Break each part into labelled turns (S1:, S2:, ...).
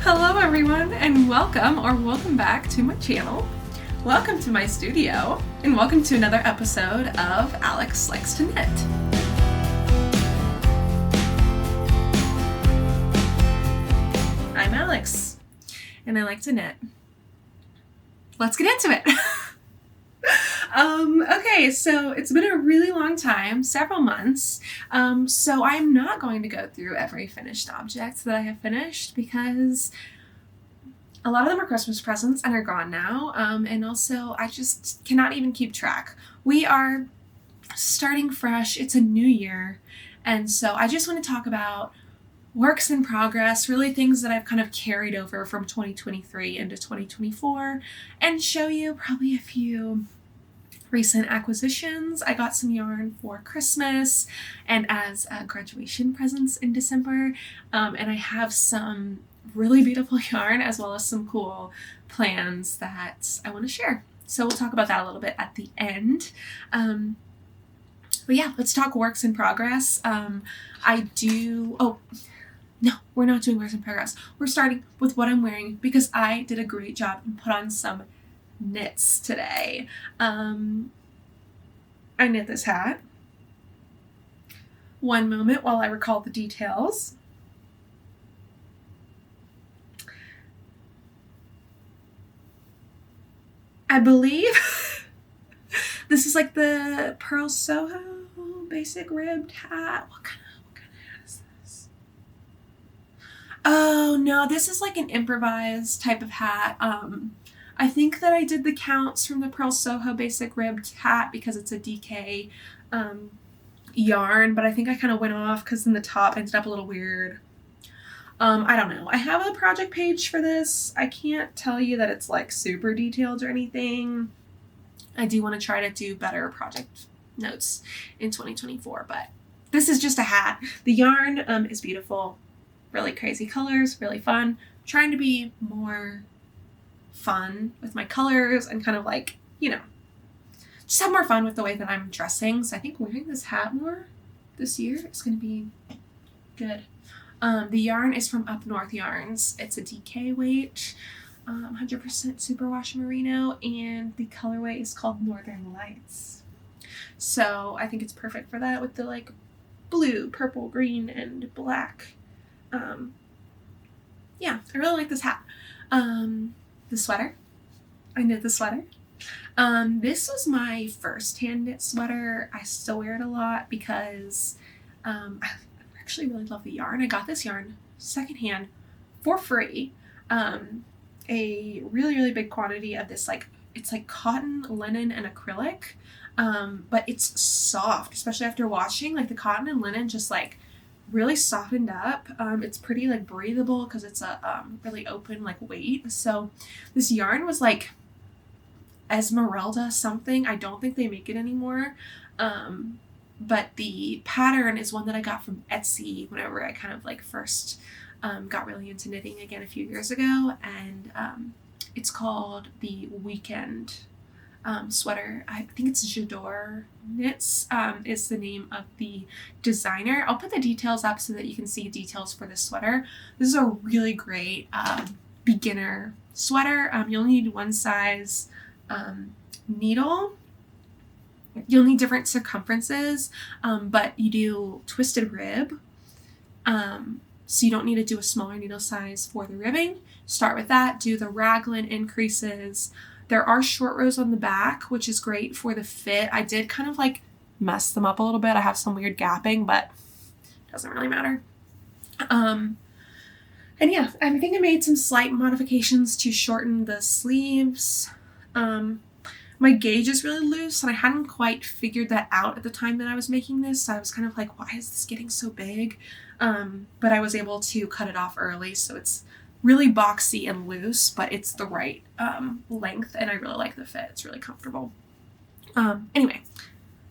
S1: Hello everyone, and welcome back to my channel. Welcome to my studio, and welcome to another episode of Alex Likes to Knit. I'm Alex, and I like to knit. Let's get into it. Okay, so it's been a really long time, several months, so I'm not going to go through every finished object that I have finished because a lot of them are Christmas presents and are gone now, and also I just cannot even keep track. We are starting fresh, it's a new year, and so I just want to talk about works in progress, really things that I've kind of carried over from 2023 into 2024, and show you probably a few recent acquisitions. I got some yarn for Christmas and as graduation presents in December, and I have some really beautiful yarn as well as some cool plans that I want to share. So we'll talk about that a little bit at the end. But yeah, let's talk works in progress. No, we're not doing works in progress. We're starting with what I'm wearing because I did a great job and put on some knits today. I knit this hat. One moment while I recall the details. I believe this is like the Pearl Soho basic ribbed hat. What kind of hat is this? Oh no, this is like an improvised type of hat. I think that I did the counts from the Pearl Soho basic ribbed hat because it's a DK yarn, but I think I kind of went off because then the top ended up a little weird. I don't know. I have a project page for this. I can't tell you that it's like super detailed or anything. I do want to try to do better project notes in 2024, but this is just a hat. The yarn is beautiful, really crazy colors, really fun. I'm trying to be more fun with my colors and kind of like, just have more fun with the way that I'm dressing. So I think wearing this hat more this year is going to be good. The yarn is from Up North Yarns. It's a DK weight, 100% superwash merino, and the colorway is called Northern Lights. So I think it's perfect for that with the like blue, purple, green, and black. Yeah, I really like this hat. The sweater. I knit the sweater. This was my first hand knit sweater. I still wear it a lot because I actually really love the yarn. I got this yarn secondhand for free. A really, really big quantity of this, it's like cotton, linen, and acrylic. But it's soft, especially after washing. Like the cotton and linen just like really softened up. It's pretty like breathable because it's a really open like weight. So this yarn was like Esmeralda something. I don't think they make it anymore. But the pattern is one that I got from Etsy whenever I kind of like first got really into knitting again a few years ago. And it's called the Weekend sweater. I think it's J'adore Knits is the name of the designer. I'll put the details up so that you can see details for this sweater. This is a really great beginner sweater. You'll need one size needle. You'll need different circumferences, but you do twisted rib. So you don't need to do a smaller needle size for the ribbing. Start with that, do the raglan increases. There are short rows on the back, which is great for the fit. I did kind of like mess them up a little bit. I have some weird gapping, but it doesn't really matter. And yeah, I think I made some slight modifications to shorten the sleeves. My gauge is really loose and I hadn't quite figured that out at the time that I was making this. So I was kind of like, why is this getting so big? But I was able to cut it off early. So it's really boxy and loose, but it's the right length and I really like the fit. It's really comfortable. Anyway,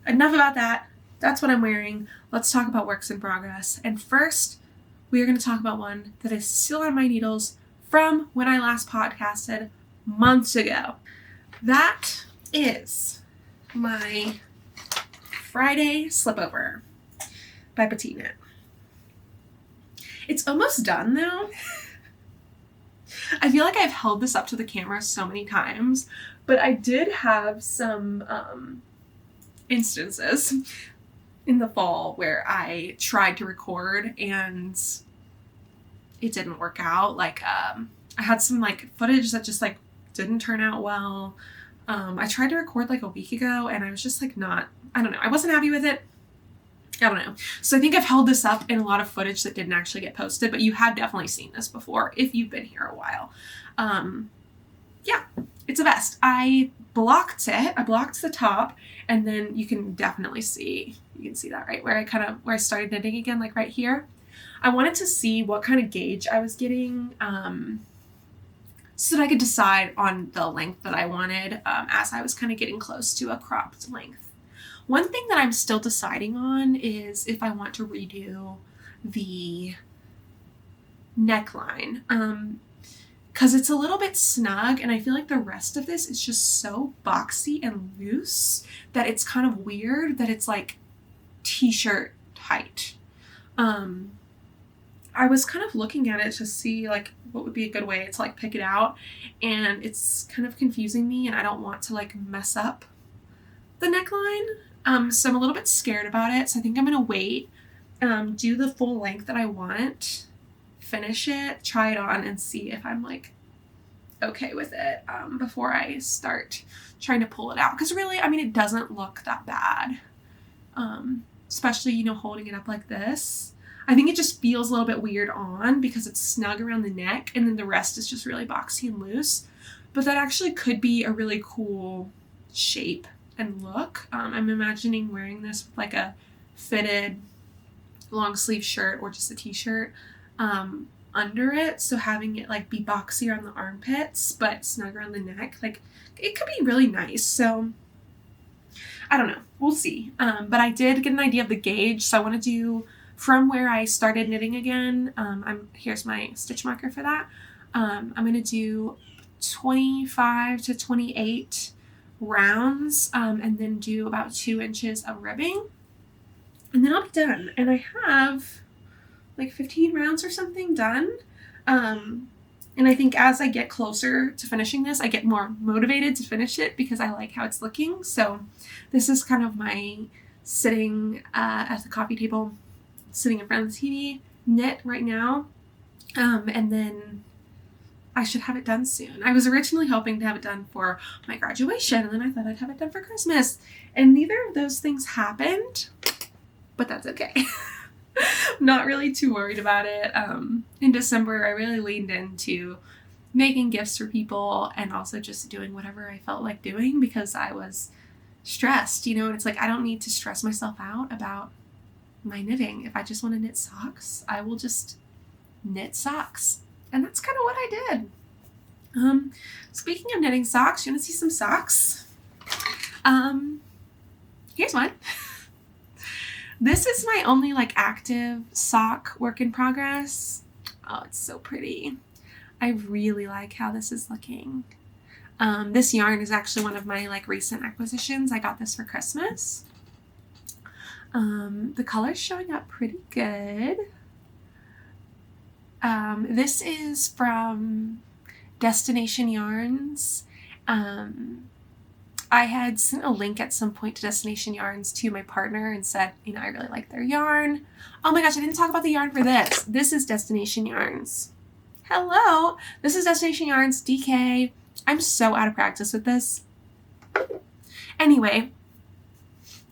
S1: enough about that. That's what I'm wearing. Let's talk about works in progress. And first, we are going to talk about one that is still on my needles from when I last podcasted months ago. That is my Friday Slipover by Petite Knit. It's almost done though. I feel like I've held this up to the camera so many times, but I did have some instances in the fall where I tried to record and it didn't work out. Like, I had some like footage that just like didn't turn out well. I tried to record like a week ago and I was just like I don't know. I wasn't happy with it. I don't know. So I think I've held this up in a lot of footage that didn't actually get posted, but you have definitely seen this before if you've been here a while. Yeah, it's a vest. I blocked it. I blocked the top, and then you can definitely see, you can see that, right? Where I started knitting again, like right here. I wanted to see what kind of gauge I was getting, so that I could decide on the length that I wanted, as I was kind of getting close to a cropped length. One thing that I'm still deciding on is if I want to redo the neckline, because it's a little bit snug and I feel like the rest of this is just so boxy and loose that it's kind of weird that it's like t-shirt tight. I was kind of looking at it to see like what would be a good way to like pick it out, and it's kind of confusing me and I don't want to like mess up the neckline. So I'm a little bit scared about it. So I think I'm going to wait, do the full length that I want, finish it, try it on and see if I'm like okay with it, before I start trying to pull it out. Cause really, I mean, it doesn't look that bad. Especially, you know, holding it up like this. I think it just feels a little bit weird on because it's snug around the neck and then the rest is just really boxy and loose, but that actually could be a really cool shape and look. I'm imagining wearing this with like a fitted long sleeve shirt or just a t-shirt under it, so having it like be boxy around the armpits but snug around the neck, like it could be really nice. So I don't know, we'll see. But I did get an idea of the gauge, so I want to do from where I started knitting again. Here's my stitch marker for that. I'm going to do 25 to 28 rounds, and then do about 2 inches of ribbing, and then I'll be done. And I have like 15 rounds or something done. And I think as I get closer to finishing this, I get more motivated to finish it because I like how it's looking. So this is kind of my sitting at the coffee table, sitting in front of the TV knit right now. And then I should have it done soon. I was originally hoping to have it done for my graduation, and then I thought I'd have it done for Christmas. And neither of those things happened, but that's okay. I'm not really too worried about it. In December, I really leaned into making gifts for people and also just doing whatever I felt like doing because I was stressed, you know, and it's like I don't need to stress myself out about my knitting. If I just want to knit socks, I will just knit socks. And that's kind of what I did. Speaking of knitting socks, you want to see some socks? Here's one. This is my only like active sock work in progress. Oh, it's so pretty. I really like how this is looking. This yarn is actually one of my like recent acquisitions. I got this for Christmas. The color's showing up pretty good. This is from Destination Yarns. I had sent a link at some point to Destination Yarns to my partner and said, you know, I really like their yarn. Oh my gosh, I didn't talk about the yarn for this. This is Destination Yarns. Hello, this is Destination Yarns DK. I'm so out of practice with this. Anyway,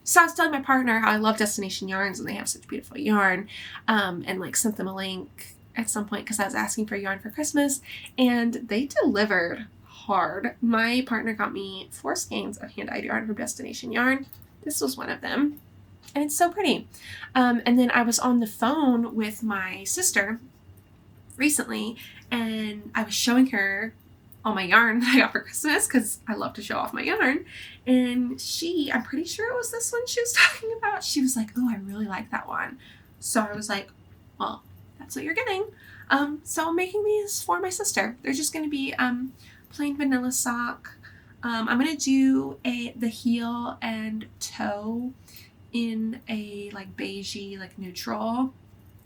S1: so I was telling my partner how I love Destination Yarns and they have such beautiful yarn, and like sent them a link at some point because I was asking for yarn for Christmas, and they delivered hard. My partner got me 4 skeins of hand-dyed yarn from Destination Yarn. This was one of them, and it's so pretty. And then I was on the phone with my sister recently, and I was showing her all my yarn that I got for Christmas because I love to show off my yarn. And I'm pretty sure it was this one she was talking about. She was like, oh, I really like that one. So I was like, well, that's what you're getting. So I'm making these for my sister. They're just going to be plain vanilla sock. I'm going to do the heel and toe in a like beigey, like neutral,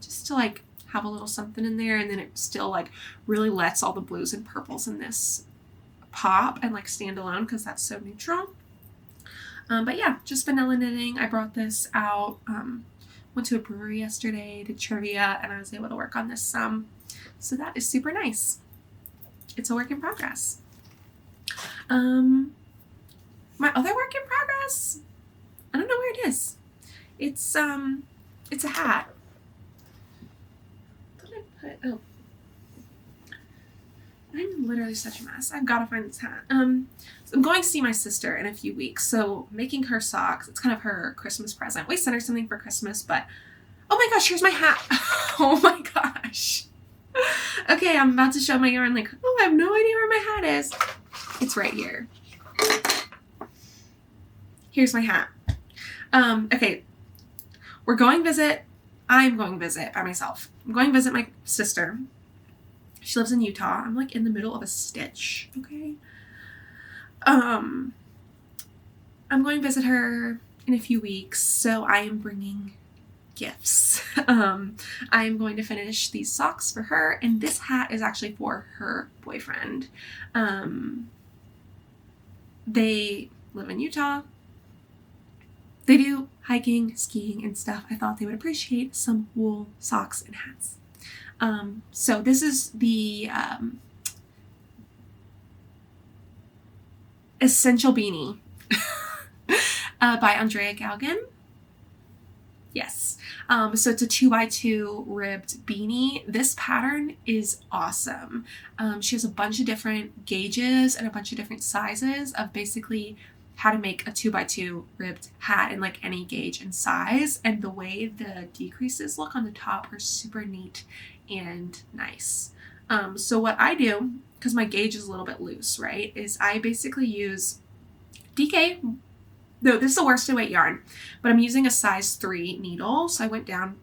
S1: just to like have a little something in there, and then it still like really lets all the blues and purples in this pop and like stand alone because that's so neutral. But yeah, just vanilla knitting. I brought this out, went to a brewery yesterday, did trivia, and I was able to work on this some. So that is super nice. It's a work in progress. My other work in progress, I don't know where it is. It's a hat. What did I put? Oh. I'm literally such a mess. I've got to find this hat. So I'm going to see my sister in a few weeks, so making her socks. It's kind of her Christmas present. We sent her something for Christmas, but oh my gosh, here's my hat. Oh my gosh. Okay, I'm about to show my yarn. Like, oh, I have no idea where my hat is. It's right here. Here's my hat. Okay, we're going visit. I'm going visit by myself. I'm going to visit my sister. She lives in Utah. I'm like in the middle of a stitch. Okay. I'm going to visit her in a few weeks, so I am bringing gifts. I am going to finish these socks for her, and this hat is actually for her boyfriend. They live in Utah. They do hiking, skiing, and stuff. I thought they would appreciate some wool socks and hats. So this is the Essential Beanie by Andrea Galgan. Yes. So it's a 2x2 ribbed beanie. This pattern is awesome. She has a bunch of different gauges and a bunch of different sizes of basically how to make a 2x2 ribbed hat in like any gauge and size. And the way the decreases look on the top are super neat and nice. So what I do, because my gauge is a little bit loose, right, is I basically use DK. No, this is a worsted weight yarn, but I'm using a size 3 needle. So I went down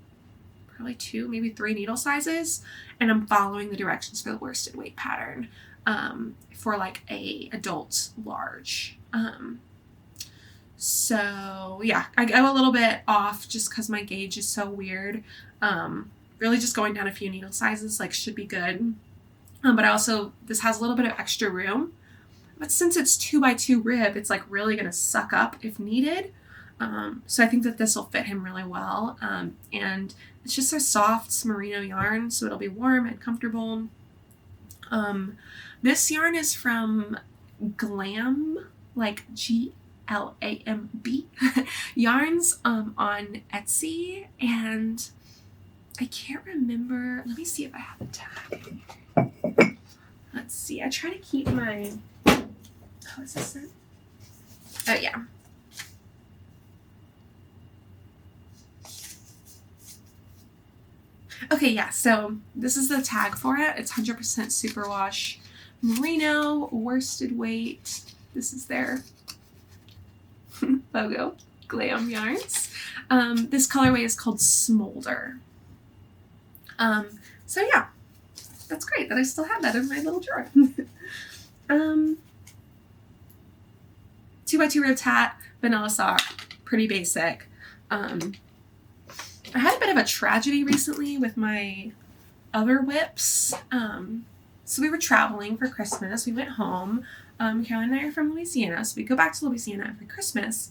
S1: probably 2, maybe 3 needle sizes, and I'm following the directions for the worsted weight pattern for like a adult large. So yeah, I go a little bit off just because my gauge is so weird. Really just going down a few needle sizes like should be good. But I also, this has a little bit of extra room. But since it's 2x2 rib, it's like really going to suck up if needed. So I think that this will fit him really well. And it's just a soft merino yarn, so it'll be warm and comfortable. This yarn is from Glam, like GLAMB yarns on Etsy, and I can't remember. Let me see if I have the tag. Let's see. I try to keep my. Oh, is this it? Oh, yeah. Okay, yeah, so this is the tag for it. It's 100% superwash merino, worsted weight. This is their logo, Glam Yarns. This colorway is called Smolder. So yeah, that's great that I still have that in my little drawer. 2x2 ribbed hat, vanilla sock, pretty basic. I had a bit of a tragedy recently with my other whips. So we were traveling for Christmas. We went home. Caroline and I are from Louisiana, so we go back to Louisiana every Christmas.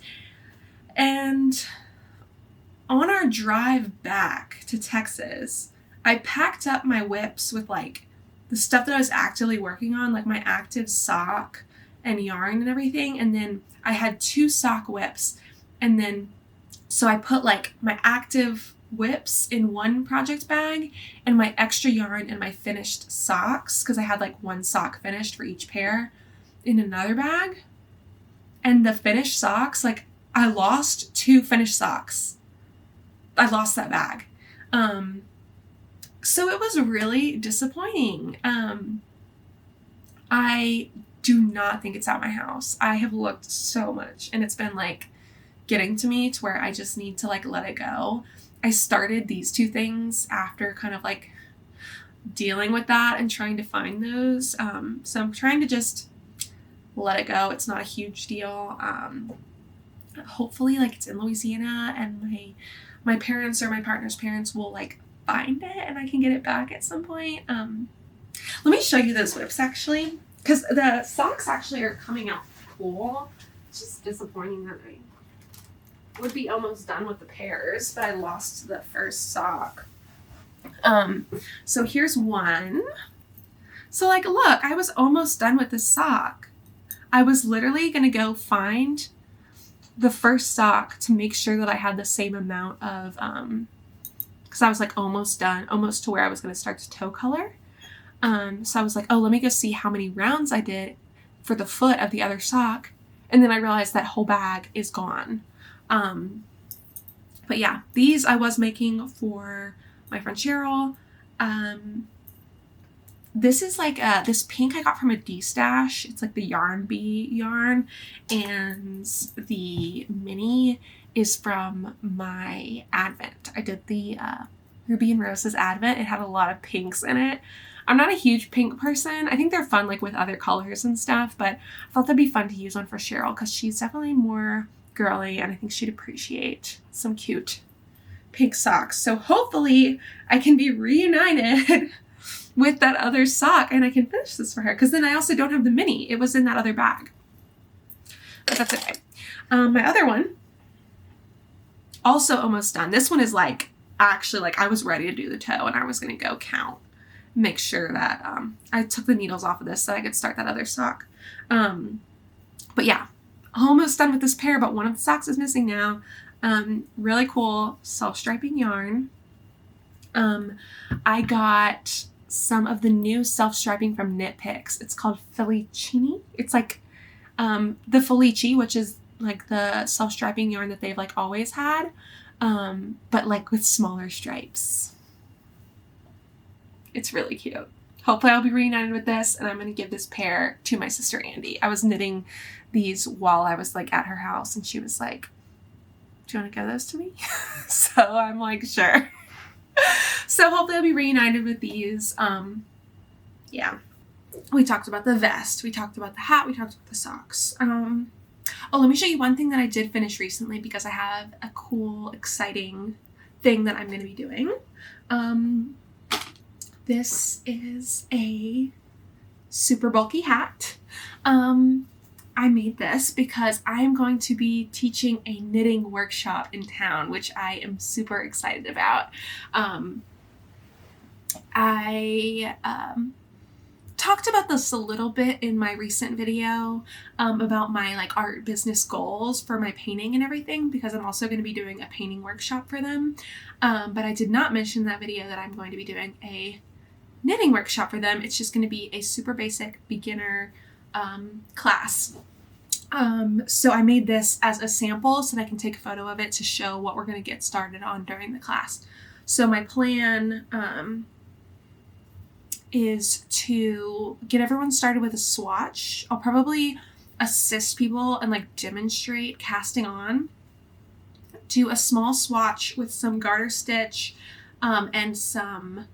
S1: And on our drive back to Texas, I packed up my whips with like the stuff that I was actively working on, like my active sock and yarn and everything. And then I had 2 sock whips. And then, so I put like my active whips in one project bag and my extra yarn and my finished socks, because I had like 1 sock finished for each pair, in another bag. And the finished socks, like I lost 2 finished socks. I lost that bag. So it was really disappointing. I do not think it's at my house. I have looked so much and it's been like getting to me to where I just need to like let it go. I started these 2 things after kind of like dealing with that and trying to find those. So I'm trying to just let it go. It's not a huge deal. Hopefully like it's in Louisiana and my parents or my partner's parents will like find it and I can get it back at some point. Let me show you those whips actually, because the socks actually are coming out cool. It's just disappointing that I would be almost done with the pairs, but I lost the first sock. So here's one. So like, look, I was almost done with this sock. I was literally going to go find the first sock to make sure that I had the same amount of, because I was like almost done, almost to where I was going to start to toe color. So I was like, oh, let me go see how many rounds I did for the foot of the other sock. And then I realized that whole bag is gone. But yeah, these I was making for my friend Cheryl. This is like this pink I got from a D-Stash. It's like the Yarn Bee yarn. And the mini is from my Advent. I did the Ruby and Roses Advent. It had a lot of pinks in it. I'm not a huge pink person. I think they're fun like with other colors and stuff, but I thought that'd be fun to use one for Cheryl because she's definitely more girly and I think she'd appreciate some cute pink socks. So hopefully I can be reunited with that other sock and I can finish this for her, because then I also don't have the mini. It was in that other bag. But that's okay. My other one, also almost done. This one is like, actually like I was ready to do the toe and I was going to go count, make sure that I took the needles off of this so I could start that other sock. But yeah, almost done with this pair, but one of the socks is missing now. Really cool self-striping yarn. I got some of the new self-striping from Knit Picks. It's called Felicini. It's like the Felici, which is like the self-striping yarn that they've like always had, but like with smaller stripes. It's really cute. Hopefully I'll be reunited with this and I'm going to give this pair to my sister Andy. I was knitting these while I was like at her house and she was like, do you want to give those to me? So I'm like, sure. So hopefully I'll be reunited with these. Yeah. We talked about the vest. We talked about the hat. We talked about the socks. Oh, let me show you one thing that I did finish recently because I have a cool, exciting thing that I'm going to be doing. This is a super bulky hat. I made this because I'm going to be teaching a knitting workshop in town, which I am super excited about. I talked about this a little bit in my recent video about my like art business goals for my painting and everything, because I'm also going to be doing a painting workshop for them. But I did not mention in that video that I'm going to be doing a knitting workshop for them. It's just going to be a super basic beginner class. So I made this as a sample so that I can take a photo of it to show what we're going to get started on during the class. So my plan is to get everyone started with a swatch. I'll probably assist people and like demonstrate casting on. Do a small swatch with some garter stitch and some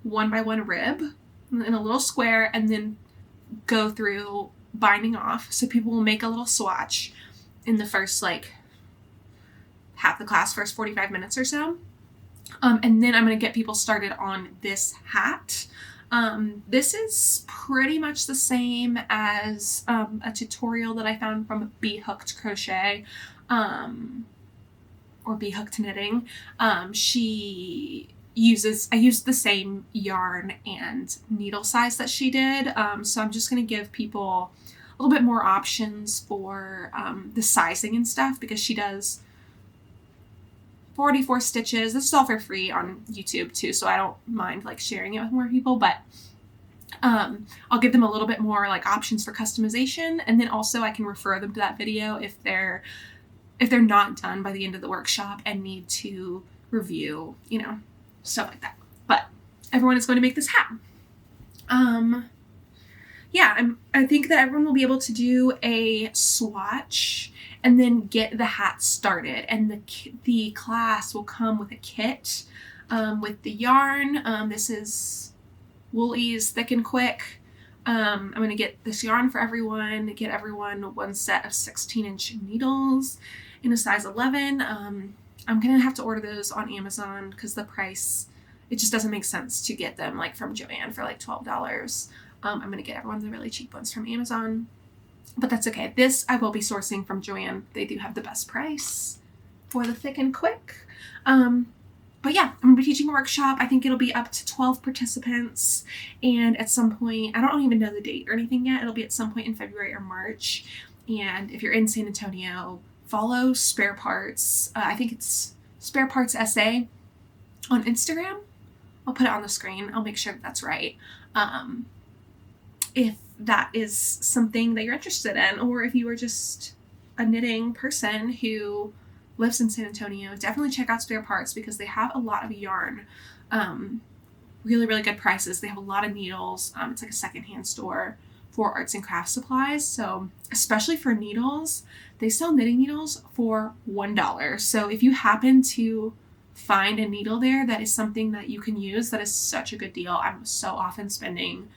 S1: 1x1 rib in a little square, and then go through binding off. So people will make a little swatch in the first like half the class, first 45 minutes or so. And then I'm going to get people started on this hat. This is pretty much the same as a tutorial that I found from Bee Hooked Crochet or Bee Hooked Knitting. I used the same yarn and needle size that she did. So I'm just going to give people a little bit more options for the sizing and stuff, because she does 44 stitches. This is all for free on YouTube too, so I don't mind like sharing it with more people, but I'll give them a little bit more like options for customization, and then also I can refer them to that video if they're not done by the end of the workshop and need to review, you know, stuff like that. But everyone is going to make this hat. Yeah, I think that everyone will be able to do a swatch and then get the hat started, and the class will come with a kit with the yarn. This is Wool-Ease Thick and Quick. I'm going to get this yarn for everyone, get everyone one set of 16-inch needles in a size 11. I'm going to have to order those on Amazon because the price it just doesn't make sense to get them like from Joann for like $12. I'm going to get everyone the really cheap ones from Amazon, but that's okay. This I will be sourcing from Joann. They do have the best price for the thick and quick. But yeah, I'm going to be teaching a workshop. I think it'll be up to 12 participants. And at some point, I don't even know the date or anything yet. It'll be at some point in February or March. And if you're in San Antonio, follow Spare Parts. I think it's Spare Parts SA on Instagram. I'll put it on the screen. I'll make sure that's right. If that is something that you're interested in, or if you are just a knitting person who lives in San Antonio, definitely check out Spare Parts because they have a lot of yarn. Really, really good prices. They have a lot of needles. It's like a secondhand store for arts and crafts supplies. So especially for needles, they sell knitting needles for $1. So if you happen to find a needle there that is something that you can use, that is such a good deal. I'm so often spending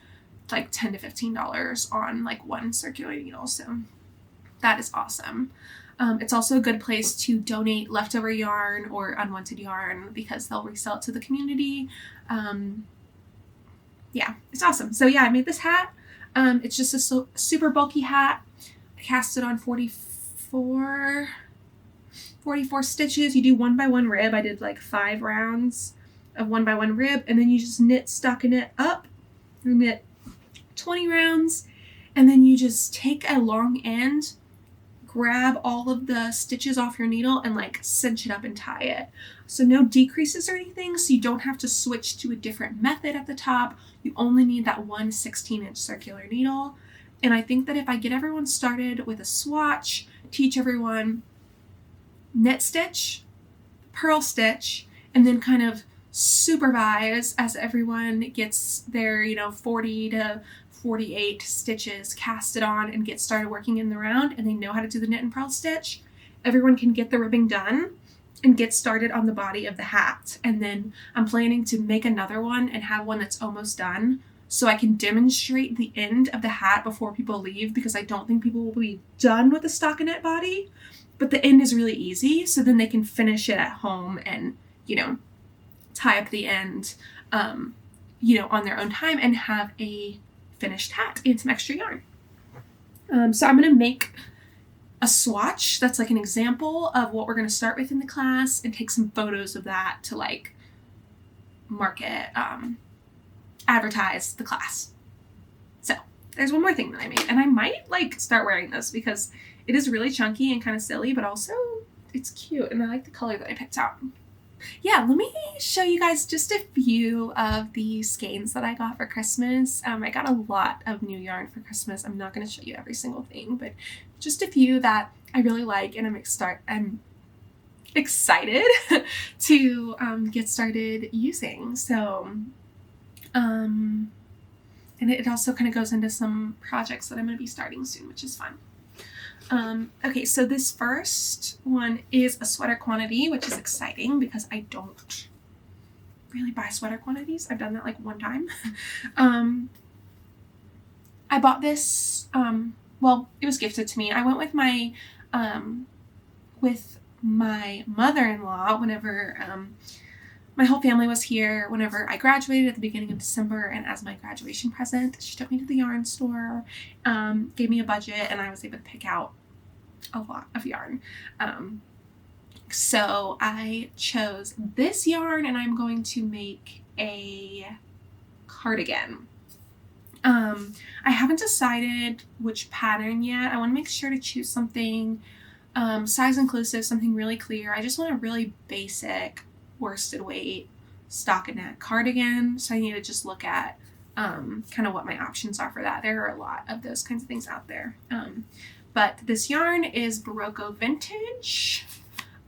S1: like $10 to $15 on like one circular needle. So that is awesome. It's also a good place to donate leftover yarn or unwanted yarn because they'll resell it to the community. Yeah, it's awesome. So yeah, I made this hat. It's just a super bulky hat. I cast it on 44 stitches. You do 1 by 1 rib. I did like 5 rounds of 1 by 1 rib, and then you just knit stockinette up. You knit 20 rounds, and then you just take a long end, grab all of the stitches off your needle and like cinch it up and tie it. So no decreases or anything, so you don't have to switch to a different method at the top. You only need that one 16-inch circular needle. And I think that if I get everyone started with a swatch, teach everyone knit stitch, purl stitch, and then kind of supervise as everyone gets their 40 to 48 stitches casted on and get started working in the round, and they know how to do the knit and purl stitch, everyone can get the ribbing done and get started on the body of the hat. And then I'm planning to make another one and have one that's almost done so I can demonstrate the end of the hat before people leave, because I don't think people will be done with the stockinette body, but the end is really easy, so then they can finish it at home and tie up the end on their own time and have a finished hat and some extra yarn. So I'm going to make a swatch that's like an example of what we're going to start with in the class and take some photos of that to like market, advertise the class. So there's one more thing that I made, and I might like start wearing this because it is really chunky and kind of silly, but also it's cute and I like the color that I picked out. Yeah, let me show you guys just a few of the skeins that I got for Christmas. I got a lot of new yarn for Christmas. I'm not going to show you every single thing, but just a few that I really like, and I'm excited to get started using. So, and it also kind of goes into some projects that I'm going to be starting soon, which is fun. Okay, so this first one is a sweater quantity, which is exciting because I don't really buy sweater quantities. I've done that like one time. I bought this, well, it was gifted to me. I went with my mother-in-law whenever my whole family was here, whenever I graduated at the beginning of December, and as my graduation present, she took me to the yarn store, gave me a budget, and I was able to pick out a lot of yarn. So I chose this yarn, and I'm going to make a cardigan. I haven't decided which pattern yet. I want to make sure to choose something size inclusive, something really clear. I just want a really basic worsted weight stockinette cardigan, so I need to just look at kind of what my options are for that. There are a lot of those kinds of things out there. But this yarn is Barocco Vintage.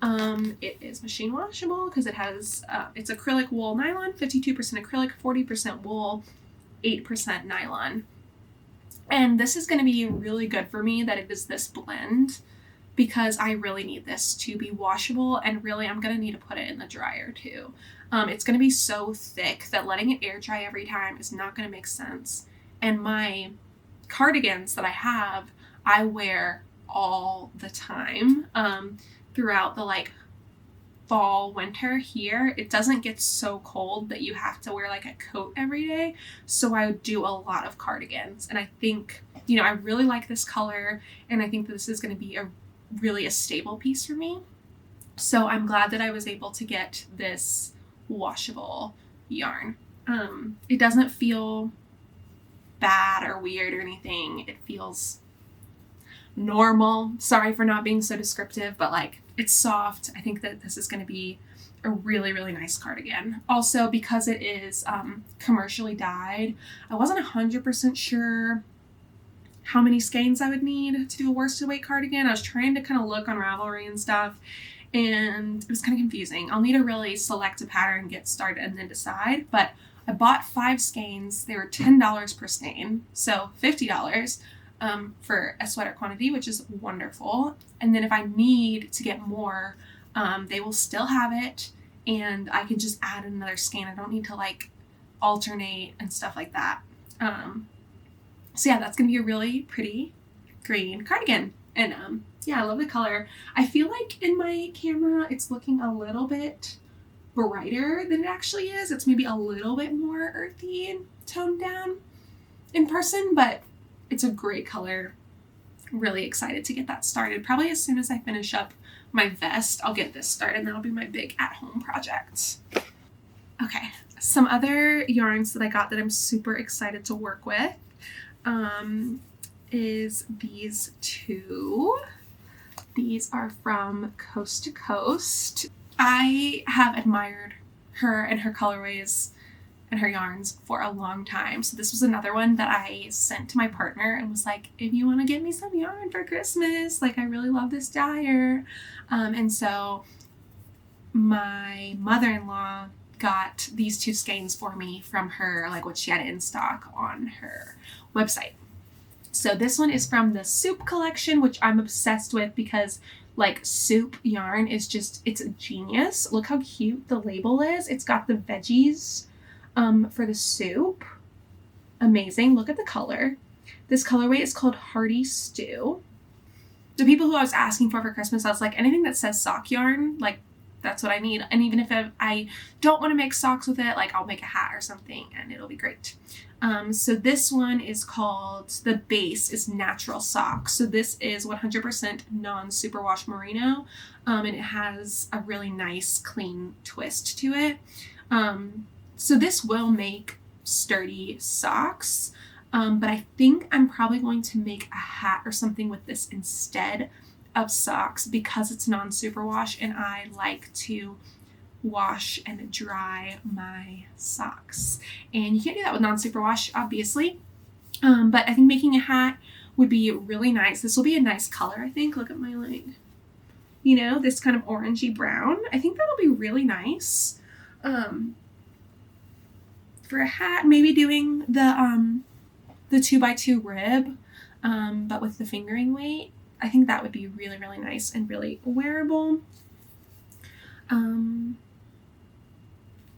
S1: It is machine washable because it has it's acrylic wool nylon, 52% acrylic, 40% wool, 8% nylon. And this is going to be really good for me that it is this blend, because I really need this to be washable, and really I'm going to need to put it in the dryer too. It's going to be so thick that letting it air dry every time is not going to make sense. And my cardigans that I have, I wear all the time throughout the like fall, winter here, it doesn't get so cold that you have to wear like a coat every day. So I would do a lot of cardigans. And I think, you know, I really like this color, and I think this is going to be really a stable piece for me. So I'm glad that I was able to get this washable yarn. It doesn't feel bad or weird or anything. It feels normal. Sorry for not being so descriptive, but like, it's soft. I think that this is going to be a really, really nice cardigan. Also, because it is commercially dyed, I wasn't 100% sure how many skeins I would need to do a worsted weight cardigan. I was trying to kind of look on Ravelry and stuff, and it was kind of confusing. I'll need to really select a pattern, get started, and then decide. But I bought 5 skeins. They were $10 per skein, so $50 for a sweater quantity, which is wonderful. And then if I need to get more, they will still have it, and I can just add another skein. I don't need to like alternate and stuff like that. So yeah, that's gonna be a really pretty green cardigan. And yeah, I love the color. I feel like in my camera it's looking a little bit brighter than it actually is. It's maybe a little bit more earthy and toned down in person, but it's a great color. Really excited to get that started. Probably as soon as I finish up my vest, I'll get this started. That'll be my big at-home project. Okay, some other yarns that I got that I'm super excited to work with is these two. These are from Coast to Coast. I have admired her and her colorways and her yarns for a long time. So this was another one that I sent to my partner and was like, if you want to get me some yarn for Christmas, like I really love this dyer. And so my mother-in-law got these 2 skeins for me from her, like what she had in stock on her website. So this one is from the Soup collection, which I'm obsessed with because like Soup yarn is just, it's a genius. Look how cute the label is. It's got the veggies for the soup. Amazing. Look at the color. This colorway is called Hearty Stew. The people who I was asking for Christmas, I was like, anything that says sock yarn, like that's what I need. And even if I don't want to make socks with it, like I'll make a hat or something and it'll be great. So this one is called, the base is Natural Sock. So this is 100% non-superwash merino, and it has a really nice clean twist to it. So this will make sturdy socks, but I think I'm probably going to make a hat or something with this instead of socks because it's non-superwash and I like to wash and dry my socks. And you can't do that with non-superwash, obviously. But I think making a hat would be really nice. This will be a nice color, I think. Look at my, like, you know, this kind of orangey brown. I think that'll be really nice. For a hat, maybe doing the 2x2 rib, but with the fingering weight. I think that would be really, really nice and really wearable.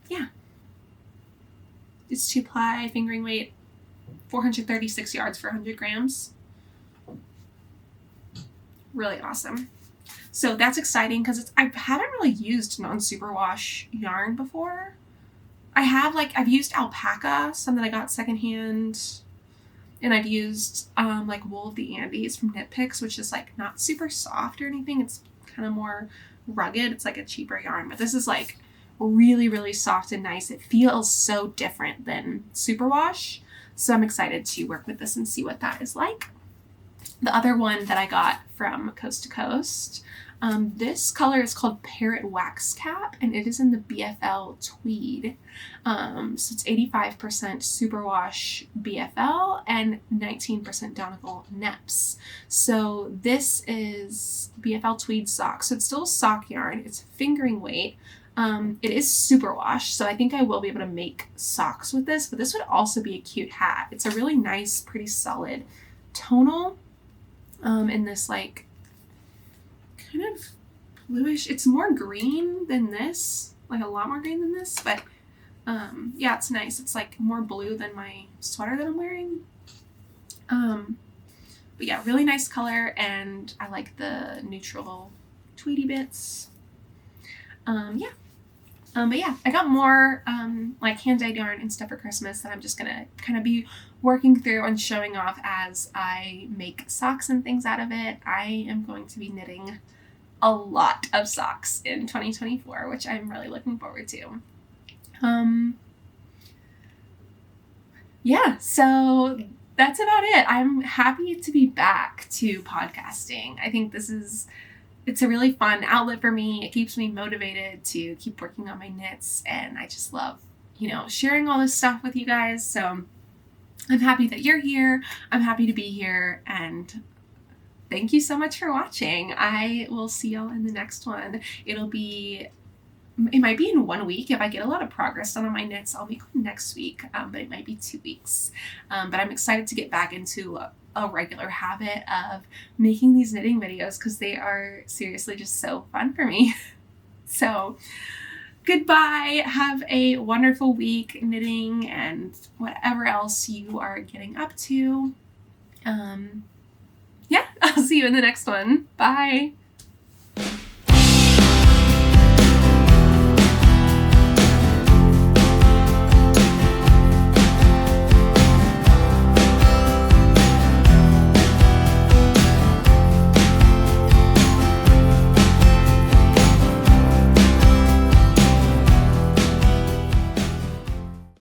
S1: Yeah. It's 2-ply fingering weight, 436 yards for 100 grams. Really awesome. So that's exciting because I haven't really used non-superwash yarn before. I've used alpaca, some that I got secondhand, and I've used like wool of the Andes from Knit Picks, which is like not super soft or anything. It's kind of more rugged. It's like a cheaper yarn, but this is like really, really soft and nice. It feels so different than superwash. So I'm excited to work with this and see what that is like. The other one that I got from Coast to Coast, this color is called Parrot Wax Cap, and it is in the BFL Tweed. So it's 85% superwash BFL and 19% Donegal Neps. So this is BFL Tweed sock. So it's still sock yarn. It's fingering weight. It is superwash, so I think I will be able to make socks with this, but this would also be a cute hat. It's a really nice, pretty solid tonal, in this like kind of bluish, it's more green than this, like a lot more green than this, but yeah, it's nice. It's like more blue than my sweater that I'm wearing. But yeah, really nice color, and I like the neutral tweedy bits. Yeah. But yeah, I got more like hand-dyed yarn and stuff for Christmas that I'm just gonna kind of be working through and showing off as I make socks and things out of it. I am going to be knitting a lot of socks in 2024, which I'm really looking forward to. Yeah, so that's about it. I'm happy to be back to podcasting. I think it's a really fun outlet for me. It keeps me motivated to keep working on my knits, and I just love, sharing all this stuff with you guys. So I'm happy that you're here. I'm happy to be here, and thank you so much for watching. I will see y'all in the next one. It might be in 1 week. If I get a lot of progress done on my knits, I'll make one next week, but it might be 2 weeks. But I'm excited to get back into a regular habit of making these knitting videos because they are seriously just so fun for me. So goodbye. Have a wonderful week knitting and whatever else you are getting up to. Yeah, I'll see you in the next one. Bye.